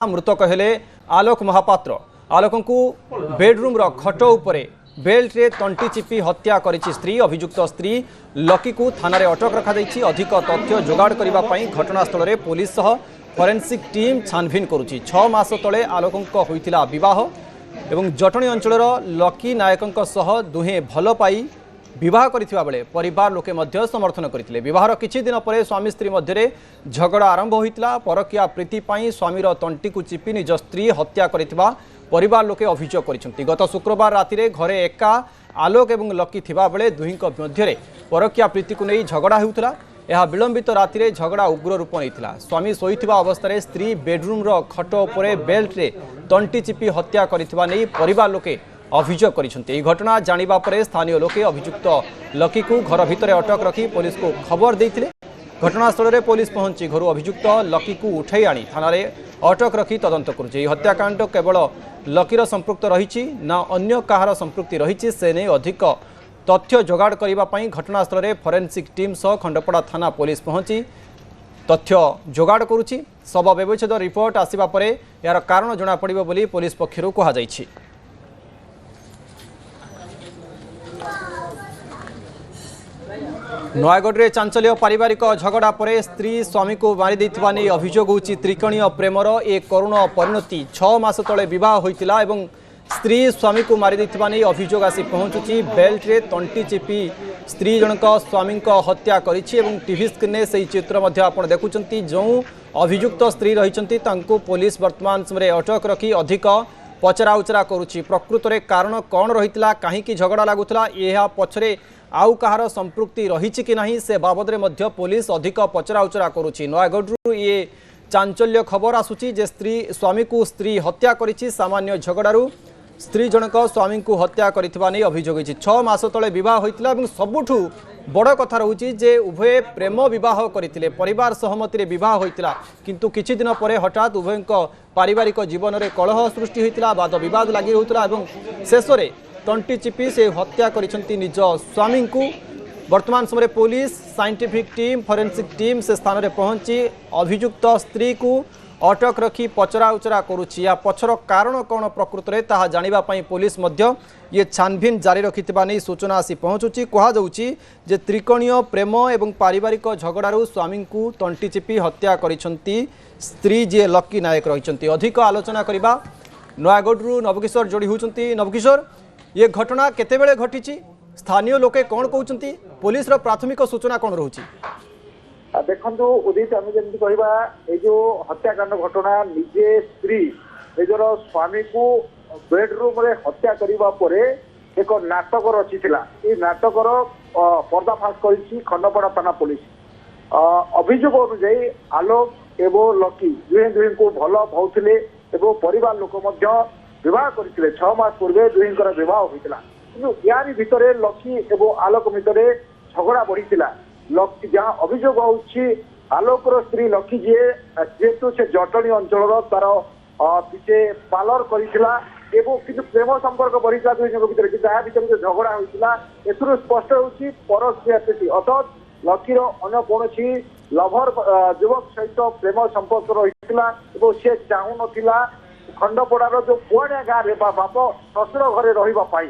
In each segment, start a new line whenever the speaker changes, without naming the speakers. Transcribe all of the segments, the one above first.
मृतक हेले आलोक महापात्र। आलोक को बेडरूम खट उपरे बेल्ट रे तंटी चिपी हत्या करिछि स्त्री। अभियुक्त स्त्री लकी को थाना रे अटक रखा। अधिक तथ्य जोगाड़ करने घटनास्थल में पुलिस सह फोरेंसिक टीम छानभिन करुछि। 6 मास तले आलोक होइतिला विवाह एवं जटणी अंचल लकी नायक सह दुहे भल पाई विवाह करथिबा बेले परिवार लोके मध्य समर्थन करथिले। विवाहर किछि दिन पर स्वामी स्त्री मध्य झगड़ा आरंभ होइतिला। परकिया प्रीति पाई स्वामीर तंटी को चिपी निज स्त्री हत्या करथिबा परिवार लोके अभियोग करिसेंति। गत शुक्रवार राति घरे एका आलोक एवं लकी थिबा बेले दुहिंक मध्य परकिया प्रीति को नहीं झगड़ा होउतिला। यह विलंबित राति झगड़ा उग्र रूप नहीं। स्वामी शोइथिबा अवस्था स्त्री बेडरूम खट उपरे बेल्ट रे तंटी चिपी हत्या करथिबा नै परिवार लोके अभियोग करिसेंति। घटना जानिबा परे स्थानीय लोके अभियुक्त लकी को घर भितर अटक रखी पुलिस को खबर देइथिले। घटनास्थल में पुलिस पहुंची घर अभियुक्त लकी को उठाई आनी थाना रे अटक रखी तदंत करुछि। हत्याकांड केवल लकीर संपृक्त रही ना अन्य काहार संपृक्ति रही से नहीं अधिक तथ्य जोगाड़ करने घटनास्थल में फोरेंसिक टीम सह खंडपड़ा थाना पुलिस पहुंची तथ्य जोगाड़ करुछि। शव व्यवच्छेद रिपोर्ट आसिबा परे यार कारण जना पड़िबो बोली पुलिस पक्षरु कहा जाइछि। नयगढ़ में चांचल्य पारिवारिक झगड़ा पर स्त्री स्वामी को मारी देथिबा नै अभियोग होछि। त्रिकोणीय प्रेमर एक करुण परिणति। 6 मास तले विवाह होइतिला एवं स्त्री स्वामी को मारी देथिबा नै अभियोग आसी पहुंचुछि। बेल्ट रे तंटी चिपी स्त्री जनक स्वामी हत्या करिछि एवं टीवी स्क्रीन से चित्र मध्ये आपण देखुचंती। जो अभियुक्त स्त्री रहिचंती तांको पुलिस वर्तमान समय अटक रखी अधिक पचरा उचरा करुछि। प्रकृत रे कारण कौन रहितला काहे की झगड़ा लागुतला यह पछरे आउ कहार संपृक्ति रही कि नहीं से बाबद मध्य पुलिस अधिक पचरा उचरा करुछि। नयगढ़ ये चांचल्य खबर आसुची जे स्त्री स्वामी को स्त्री हत्या करिछि। सामान्य झगड़ारू स्त्री जनक स्वामी को हत्या करिथिबा नै अभियोग होइछि। 6 मास तले विवाह होइतिला एवं सबुठु बड़ कथा रहुछि जे उभय प्रेम विवाह करथिले। परिवार सहमति रे विवाह होइतिला किंतु किछि दिन परे हठात उभयक पारिवारिक जीवन रे कलह सृष्टि होइतिला। वाद विवाद लागि रहउतिला एवं शेष रे तंटी चिपी से हत्या करिसेंति निज स्वामी को। वर्तमान समय police scientific team forensic team से स्थान में पहुंची अभियुक्त स्त्री को अटक रखी पचरा उचरा करुछि। या पछर कारण कौन प्रकृत में ताहा जानिबा पई पुलिस मध्य ये छानभिन जारी रखिथिबा नै सूचना आसी पहुंचुछि। कहा जाउछि जे त्रिकोणीय प्रेम एवं पारिवारिक झगड़ारू स्वामी को तंटी चिपी हत्या करिसेंति स्त्री जे लकी नायक रहिसेंति। अधिक आलोचना करिबा नयगढ़ नवकिशोर जोड़ी होउछंती। नवकिशोर ये घटना केते बेले घटी स्थानीय लोके कौन कहउछंती पुलिस रो प्राथमिक सूचना कौन रहउछि?
देखो उदित आम जमी कह जो हत्याकांड घटना निजे स्त्री निजर स्वामी को बेडरूम रे हत्या करने पर एक नाटक रचिला। ये नाटकर पर्दाफाश कर खंडपड़ा थाना पुलिस। अभियोग अनुजाई आलोक एवं लकी दुहे दुहे को भल पाउथिले एवं परिवार लोक विवाह करते। 6 मास पूर्वे दुहींकर विवाह होता कि यारी भितर लकी एवं आलोक भितर झगड़ा बढ़ीला। लकी जहाँ अभियोग होउछि आलोकर स्त्री लकी जेहेतु से जटणी अंचल तार पीछे पार्लर करितला एवं किंतु प्रेम संपर्क बढ़ीला दुहींक भितर कि जहाँ भितर जो झगड़ा होइतिला एथुरु स्पष्ट होउछि परस्पर प्रीति अर्थात लकीर अन्य कौनसी लभर युवक सहित प्रेम संपर्क रहितला एवं से चाहू नथिला खंडपड़ार जो पुआणिया गाँव में बाप शशुर घरे रही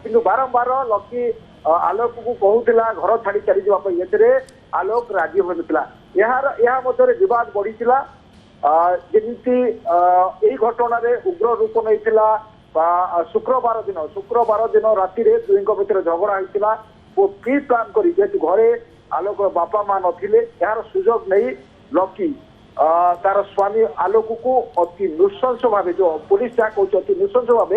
किंतु बारंबार लकी आलोक को कहूला घर छाड़ी चली जावाई। आलोक राजी हो नाला बद बढ़ीला जमी घटना उग्र रूप नहीं। शुक्रवार दिन राति दुहींक भितर झगड़ा होता प्री प्लान कर जेहेतु घरे आलोक बापा माँ नथिले यार सुजोग नहीं लकी तार स्वामी आलोक को अति नृशंस भाव जो पुलिस जहाँ कहते अति नृशंस भाव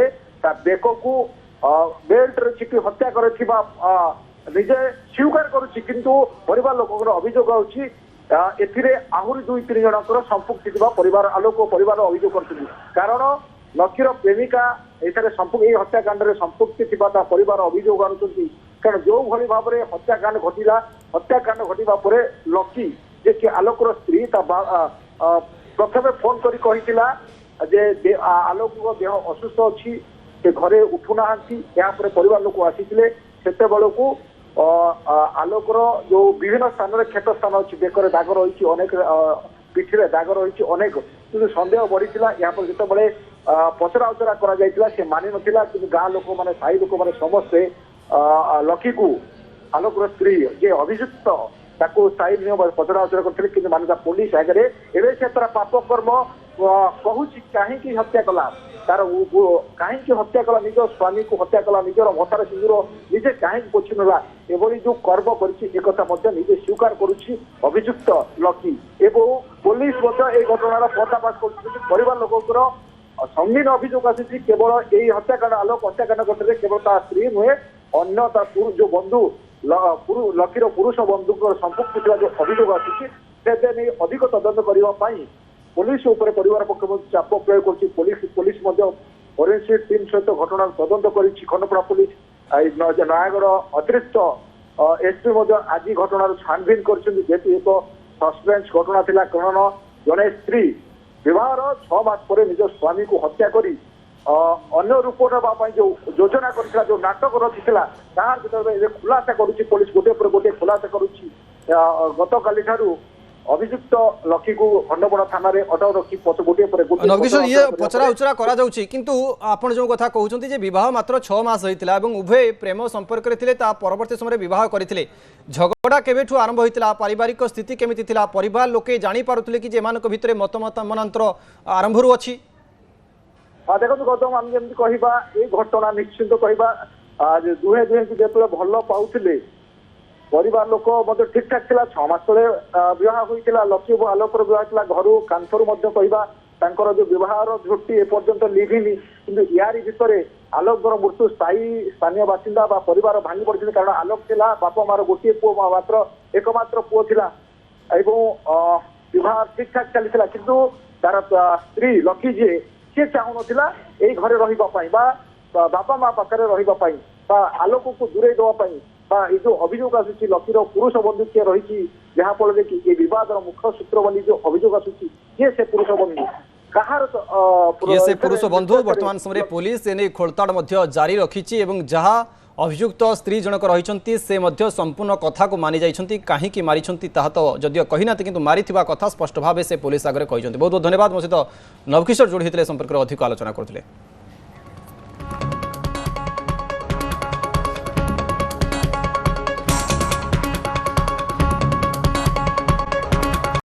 बेक को बेल्ट चिपी हत्या कर निजे स्वीकार करुच्ची किंतु परिवार लोक अभियोग होउछि एथिरे आहुरी 2-3 जनकर संपृक्ति परिवार आलोक परिवार अभियोग कर कारण लकीर प्रेमिका एठारे संपृक्ति हत्याकांड में संपृक्ति परिवार अभियोग आनुंट। कारण जो भली भाव में हत्याकांड घटिला हत्याकांड घटवा पर लकी जे कि आलोकर स्त्री प्रथम फोन कर कहितिला जे आलोक देह असुस्थ अच्छी से घरे उठुना यापर परिवार लोक आसीथिले सेते बेलू आलोकर जो विभिन्न स्थान क्षत स्थान अच्छी बेकर दाग रही अनेक पिठी दाग रही अनेक କିନ୍ତୁ ସନ୍ଦେହ ବଢିଥିଲା। ଏହାପରେ ଯେତେବେଳେ ପଚରା ଉଚରା କରାଯାଇଥିଲା ସେ ମାନି ନଥିଲା, କିନ୍ତୁ ଗାଁ ଲୋକମାନେ ସାହି ଲୋକମାନେ ସମସ୍ତେ ଲକିକୁ ଆଲୋକର ସ୍ତ୍ରୀ ଯେ ଅଭିଯୁକ୍ତ ତାକୁ ସାହି ନିୟମ ପଚରା ଉଚରା କରିଥିଲେ, କିନ୍ତୁ ମାନିଲା ପୋଲିସ ଆଗରେ। ଏବେ ସେ ତାର ପାପ କର୍ମ କହୁଛି କାହିଁକି ହତ୍ୟା କଲା, ତାର କାହିଁକି ହତ୍ୟା କଲା, ନିଜ ସ୍ୱାମୀକୁ ହତ୍ୟା କଲା, ନିଜର ମଥାର ସିନ୍ଦୁର ନିଜେ କାହିଁକି ପୋଛି ନେଲା, ଏଭଳି ଯୋଉ କର୍ମ କରିଛି ଏକଥା ମଧ୍ୟ ନିଜେ ସ୍ୱୀକାର କରୁଛି ଅଭିଯୁକ୍ତ ଲକି। ଏବଂ ପୋଲିସ ମଧ୍ୟ এই ଘଟଣାର ପର୍ଦ୍ଦାଫାଶ କରୁଛନ୍ତି। ପରିବାର ଲୋକଙ୍କର ସଙ୍ଗୀନ ଅଭିଯୋଗ ଆସିଛି କେବଳ ଏଇ ହତ୍ୟାକାଣ୍ଡ ଆଲୋକ ହତ୍ୟାକାଣ୍ଡ ଘଟଣାରେ କେବଳ ତା ସ୍ତ୍ରୀ ନୁହେଁ, ଅନ୍ୟ ତା ଯୋଉ ବନ୍ଧୁ ଲକିର ପୁରୁଷ ବନ୍ଧୁଙ୍କର ସମ୍ପୃକ୍ତି ଥିବା ଯୋଉ ଅଭିଯୋଗ ଆସିଛି ସେ ନେଇ ଅଧିକ ତଦନ୍ତ କରିବା ପାଇଁ ପୋଲିସ ଉପରେ ପରିବାର ପକ୍ଷ ଚାପ ପ୍ରୟୋଗ କରୁଛି। ପୋଲିସ ମଧ୍ୟ ଫୋରେନ୍ସିକ୍ ଟିମ୍ ସହିତ ଘଟଣାର ତଦନ୍ତ କରିଛି। ଖଣ୍ଡପଡ଼ା ପୋଲିସ ନୟାଗଡ଼ ଅତିରିକ୍ତ ଏସପି ମଧ୍ୟ ଆଜି ଘଟଣାର ଛାନଭିନ କରିଛନ୍ତି, ଯେହେତୁ ଏକ ସସ୍ପେନ୍ସ ଘଟଣା ଥିଲା। କାରଣ ଜଣେ ସ୍ତ୍ରୀ ବିବାହର 6 ମାସ ପରେ ନିଜ ସ୍ୱାମୀକୁ ହତ୍ୟା କରି ଅନ୍ୟ ରୂପ ନେବା ପାଇଁ ଯୋଉ ଯୋଜନା କରିଥିଲା, ଯୋଉ ନାଟକ ରଚିଥିଲା, ତାହାର ଯେତେବେଳେ ଖୁଲାସା କରୁଛି ପୋଲିସ, ଗୋଟିଏ ପରେ ଗୋଟିଏ ଖୁଲାସା କରୁଛି। ଗତକାଲି ଠାରୁ ଅଭିଯୁକ୍ତ ଲକିକୁ ଖଣ୍ଡପଡ଼ା ଥାନାରେ ଅଟକ ରଖି ଗୋଟିଏ ପରେ ଗୋଟିଏ
ନବକିଶୋର ଇଏ ପଚରା ଉଚରା କରାଯାଉଛି, କିନ୍ତୁ ଆପଣ ଯେଉଁ କଥା କହୁଛନ୍ତି ଯେ ବିବାହ ମାତ୍ର 6 ମାସ ହୋଇଥିଲା ଏବଂ ଉଭୟ ପ୍ରେମ ସମ୍ପର୍କରେ ଥିଲେ, ତା ପରବର୍ତ୍ତୀ ସମୟରେ ବିବାହ କରିଥିଲେ। ଝଗଡ଼ା କେବେଠୁ ଆରମ୍ଭ ହୋଇଥିଲା, ପାରିବାରିକ ସ୍ଥିତି କେମିତି ଥିଲା, ପରିବାର ଲୋକେ ଜାଣିପାରୁଥିଲେ କି ଯେ ଏମାନଙ୍କ ଭିତରେ ମତାନ୍ତର ଆରମ୍ଭରୁ ଅଛି?
ଦେଖନ୍ତୁ ଗୌତମ, ଆମେ ଯେମିତି କହିବା ଏଇ ଘଟଣା ନିଶ୍ଚିନ୍ତ କହିବା ଦୁହେଁ ଦୁହେଁକୁ ଯେତେବେଳେ ଭଲ ପାଉଥିଲେ, ପରିବାର ଲୋକ ମଧ୍ୟ ଠିକ ଠାକ ଥିଲା। 6 ମାସ ତଳେ ବିବାହ ହୋଇଥିଲା, ଲକି ଏବଂ ଆଲୋକର ବିବାହ ଥିଲା। ଘରୁ କାନ୍ଥରୁ ମଧ୍ୟ କହିବା ତାଙ୍କର ଯୋଉ ବିବାହର ଝୋଟି ଏପର୍ଯ୍ୟନ୍ତ ଲିଭିନି, କିନ୍ତୁ ୟାରି ଭିତରେ ଆଲୋକର ମୃତ୍ୟୁ ସ୍ଥାନୀୟ ବାସିନ୍ଦା ବା ପରିବାର ଭାଙ୍ଗି ପଡିଛନ୍ତି। କାରଣ ଆଲୋକ ଥିଲା ବାପା ମାର ଗୋଟିଏ ପୁଅ, ମାତ୍ର ଏକମାତ୍ର ପୁଅ ଥିଲା ଏବଂ ବିବାହ ଠିକ ଠାକ ଚାଲିଥିଲା, କିନ୍ତୁ ତାର ସ୍ତ୍ରୀ ଲକି ଯିଏ ସିଏ ଚାହୁଁନଥିଲା ଏଇ ଘରେ ରହିବା ପାଇଁ ବା ବାପା ମା ପାଖରେ ରହିବା ପାଇଁ ବା ଆଲୋକକୁ ଦୂରେଇ ଦେବା ପାଇଁ। ବା ଏଇ ଯୋଉ ଅଭିଯୋଗ ଆସୁଛି ଲକିର ପୁରୁଷ ବନ୍ଧୁ କିଏ ରହିଛି, ଯାହାଫଳରେ କି ଏ ବିବାଦର ମୁଖ୍ୟ ସୂତ୍ର ବୋଲି ଯୋଉ ଅଭିଯୋଗ ଆସୁଛି, କିଏ ସେ ପୁରୁଷ ବନ୍ଧୁ, କାହାର
କିଏ ସେ ପୁରୁଷ ବନ୍ଧୁ, ବର୍ତ୍ତମାନ ସମୟରେ ପୁଲିସ ଏନେଇ ଖୋଳତାଡ଼ ମଧ୍ୟ ଜାରି ରଖିଛି ଏବଂ ଯାହା ଅଭିଯୁକ୍ତ ସ୍ତ୍ରୀ ଜଣକ ରହିଛନ୍ତି ସେ ମଧ୍ୟ ସମ୍ପୂର୍ଣ୍ଣ କଥାକୁ ମାନି ଯାଇଛନ୍ତି। କାହିଁକି ମାରିଛନ୍ତି ତାହା ତ ଯଦିଓ କହିନାହାନ୍ତି, କିନ୍ତୁ ମାରିଥିବା କଥା ସ୍ପଷ୍ଟ ଭାବେ ସେ ପୁଲିସ ଆଗରେ କହିଛନ୍ତି। ବହୁତ ବହୁତ ଧନ୍ୟବାଦ। ମୋ ସହିତ ନବକିଶୋର ଯୋଡ଼ି ହୋଇଥିଲେ, ସମ୍ପର୍କରେ ଅଧିକ ଆଲୋଚନା କରୁଥିଲେ।